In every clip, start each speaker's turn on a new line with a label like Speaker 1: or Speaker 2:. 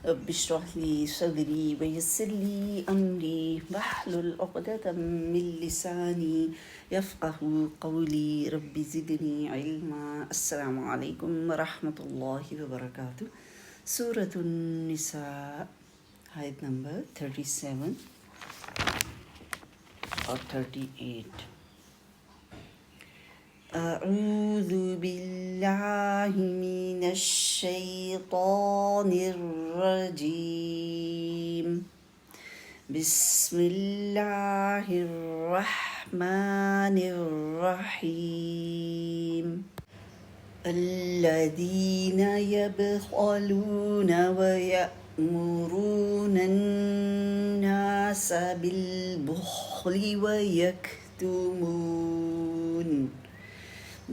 Speaker 1: رب اشرح لي صدري ويسر لي أمري واحلل عقدة من لساني يفقه قولي رب زدني علما. السلام عليكم ورحمة الله وبركاته. سورة النساء آیت نمبر 37 اور 38. اعوذ باللہ من الشیطان الرجیم. بسم اللہ الرحمن الرحیم. الذین یبخلون ویأمرون الناس بالبخل ویکتمون.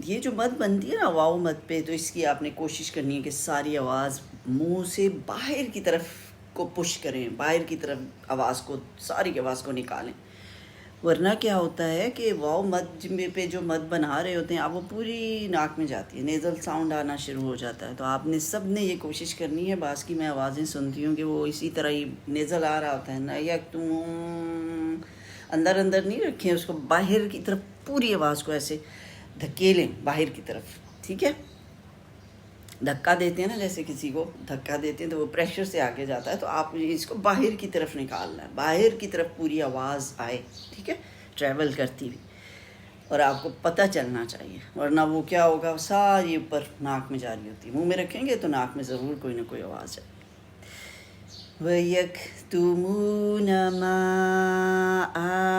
Speaker 1: یہ جو مد بنتی ہے نا واو مد پہ، تو اس کی آپ نے کوشش کرنی ہے کہ ساری آواز منہ سے باہر کی طرف کو پش کریں، باہر کی طرف آواز کو، ساری آواز کو نکالیں. ورنہ کیا ہوتا ہے کہ واو مد پہ جو مد بنا رہے ہوتے ہیں آپ، وہ پوری ناک میں جاتی ہے، نیزل ساؤنڈ آنا شروع ہو جاتا ہے. تو آپ نے سب نے یہ کوشش کرنی ہے. بعض کی میں آوازیں سنتی ہوں کہ وہ اسی طرح ہی نیزل آ رہا ہوتا ہے نا، یا تم اندر نہیں رکھیں اس کو، باہر کی طرف پوری آواز کو ایسے دھکیلیں باہر کی طرف. ٹھیک ہے، دھکا دیتے ہیں نا، جیسے کسی کو دھکا دیتے ہیں تو وہ پریشر سے آگے جاتا ہے، تو آپ اس کو باہر کی طرف نکالنا ہے، باہر کی طرف پوری آواز آئے. ٹھیک ہے، ٹریول کرتی ہوئی، اور آپ کو پتہ چلنا چاہیے. ورنہ وہ کیا ہوگا، ساری اوپر ناک میں جاری ہوتی ہے. منہ میں رکھیں گے تو ناک میں ضرور کوئی نہ کوئی آواز جائے. وَيَكْتُمُونَ مَا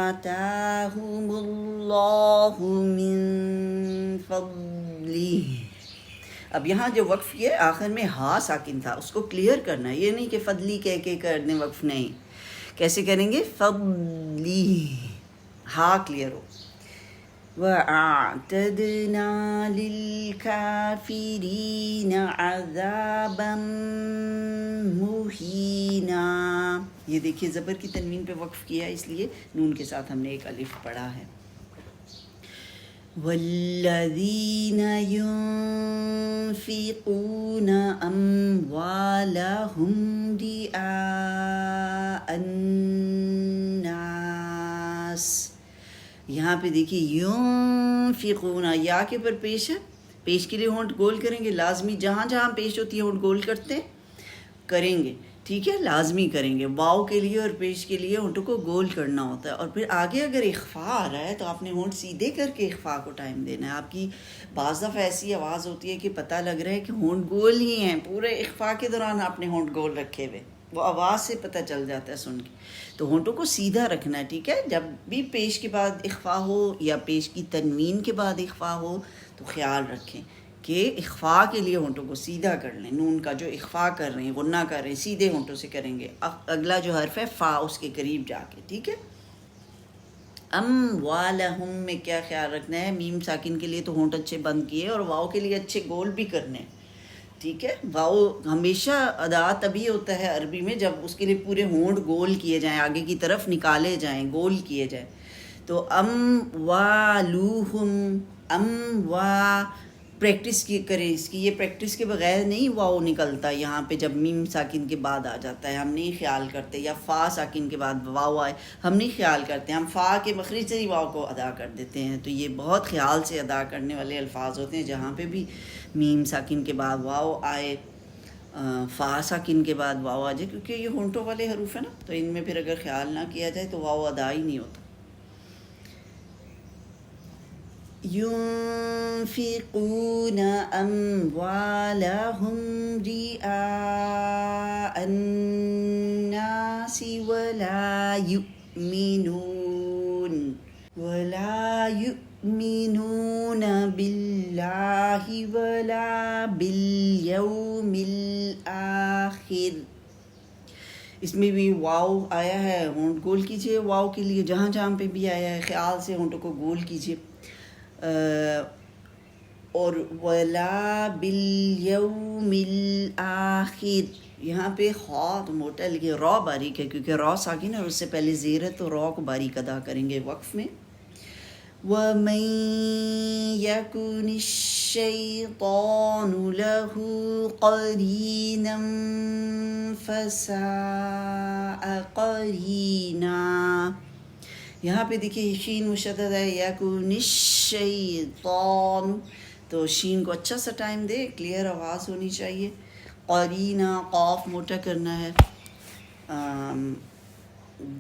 Speaker 1: آتَاهُمُ اللَّهُ مِن فَضْلِهِ. اب یہاں جو وقف کیا ہے آخر میں ہا ساکن تھا، اس کو کلیئر کرنا ہے. یہ نہیں کہ فضلی کہہ کے کر دیں وقف، نہیں. کیسے کریں گے؟ فضلی، ہا کلیئر ہو. وَأَعْتَدْنَا لِلْكَافِرِينَ عَذَابًا مُهِينًا. یہ دیکھیے زبر کی تنوین پہ وقف کیا ہے، اس لیے نون کے ساتھ ہم نے ایک الف پڑھا ہے. وَالَّذِينَ يُنْفِقُونَ أَمْوَالَهُمْ رِئَاءَ النَّاسِ. یہاں پہ دیکھیے يُنْفِقُونَ، یا کے پر پیش ہے، پیش کے لیے ہونٹ گول کریں گے لازمی. جہاں جہاں پیش ہوتی ہے ہونٹ گول کریں گے. ٹھیک ہے، لازمی کریں گے. واو کے لیے اور پیش کے لیے ہونٹوں کو گول کرنا ہوتا ہے. اور پھر آگے اگر اخفا آ رہا ہے تو آپ نے ہونٹ سیدھے کر کے اخفا کو ٹائم دینا ہے. آپ کی بعض دفعہ ایسی آواز ہوتی ہے کہ پتہ لگ رہا ہے کہ ہونٹ گول ہی ہیں، پورے اخفا کے دوران آپ نے ہونٹ گول رکھے ہوئے، وہ آواز سے پتہ چل جاتا ہے سن کے. تو ہونٹوں کو سیدھا رکھنا ہے. ٹھیک ہے، جب بھی پیش کے بعد اخفا ہو یا پیش کی تنوین کے بعد اخفا ہو تو خیال رکھیں کہ اخفا کے لیے ہونٹوں کو سیدھا کر لیں. نون کا جو اخفا کر رہے ہیں، غنہ کر رہے ہیں، سیدھے ہونٹوں سے کریں گے. اگلا جو حرف ہے فا، اس کے قریب جا کے. ٹھیک ہے، اموالہم میں کیا خیال رکھنا ہے؟ میم ساکن کے لیے تو ہونٹ اچھے بند کیے، اور واؤ کے لیے اچھے گول بھی کرنے. ٹھیک ہے، واؤ ہمیشہ ادا تبھی ہوتا ہے عربی میں جب اس کے لیے پورے ہونٹ گول کیے جائیں، آگے کی طرف نکالے جائیں، گول کیے جائیں. تو اموالوہم، پریکٹس کی کریں اس کی. یہ پریکٹس کے بغیر نہیں واؤ نکلتا. یہاں پہ جب میم ساکن کے بعد آ جاتا ہے ہم نہیں خیال کرتے، یا فا ساکن کے بعد واؤ آئے ہم نہیں خیال کرتے، ہم فا کے مخرج سے ہی واؤ کو ادا کر دیتے ہیں. تو یہ بہت خیال سے ادا کرنے والے الفاظ ہوتے ہیں. جہاں پہ بھی میم ساکن کے بعد واؤ آئے، فا ساکن کے بعد واؤ آ جائے، کیونکہ یہ ہونٹوں والے حروف ہیں نا، تو ان میں پھر اگر خیال نہ کیا جائے تو واؤ ادا ہی نہیں ہوتا. ينفقون أموالهم رئاء الناس ولا يؤمنون بالله ولا باليوم الآخر. اس میں بھی واؤ آیا ہے، ہونٹ گول کیجئے. واؤ کے لیے جہاں جہاں پہ بھی آیا ہے خیال سے ہونٹوں کو گول کیجئے. اور ولا بالیوم الآخر، یہاں پہ خا تو موٹا لکھے، را باریک ہے کیونکہ را ساکن ہے اور اس سے پہلے زیر ہے، تو را کو باریک ادا کریں گے وقف میں. وَمَن يَكُنِ الشَّيْطَانُ لَهُ قَرِينًا فَسَاءَ قَرِينًا. یہاں پہ دیکھیے شین مشدد ہے، یکن الشیطان، تو شین کو اچھا سا ٹائم دے، کلیئر آواز ہونی چاہیے. قرینہ، قاف موٹا کرنا ہے.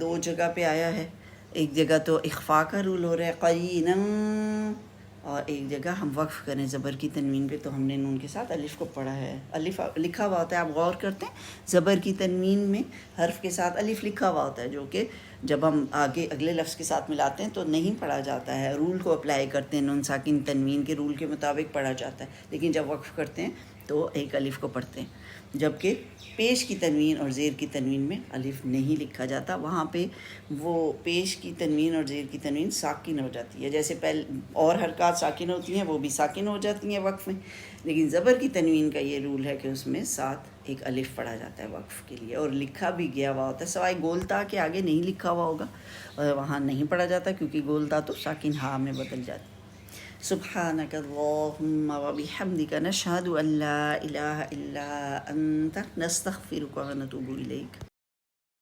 Speaker 1: دو جگہ پہ آیا ہے، ایک جگہ تو اخفاء کا رول ہو رہا ہے قرینہ، اور ایک جگہ ہم وقف کریں زبر کی تنوین پہ، تو ہم نے نون کے ساتھ الف کو پڑھا ہے. الف لکھا ہوا ہوتا ہے، آپ غور کرتے ہیں زبر کی تنوین میں حرف کے ساتھ الف لکھا ہوا ہوتا ہے، جو کہ جب ہم آگے اگلے لفظ کے ساتھ ملاتے ہیں تو نہیں پڑھا جاتا ہے. رول کو اپلائی کرتے ہیں، نون ساکن تنوین کے رول کے مطابق پڑھا جاتا ہے، لیکن جب وقف کرتے ہیں تو ایک الف کو پڑھتے ہیں. جبکہ پیش کی تنوین اور زیر کی تنوین میں الف نہیں لکھا جاتا، وہاں پہ وہ پیش کی تنوین اور زیر کی تنوین ساکن ہو جاتی ہے. جیسے اور حرکات ساکن ہوتی ہیں وہ بھی ساکن ہو جاتی ہیں وقف میں، لیکن زبر کی تنوین کا یہ رول ہے کہ اس میں ساتھ ایک الف پڑھا جاتا ہے وقف کے لیے، اور لکھا بھی گیا ہوا ہوتا ہے، سوائے گولتا کے آگے نہیں لکھا ہوا ہوگا، وہاں نہیں پڑھا جاتا کیونکہ گولتا تو ساکن ہا میں بدل جاتی. سبحانک اللہم وبحمدک نشہد ان لا الہ الا انت نستغفرک ونتوب الیک.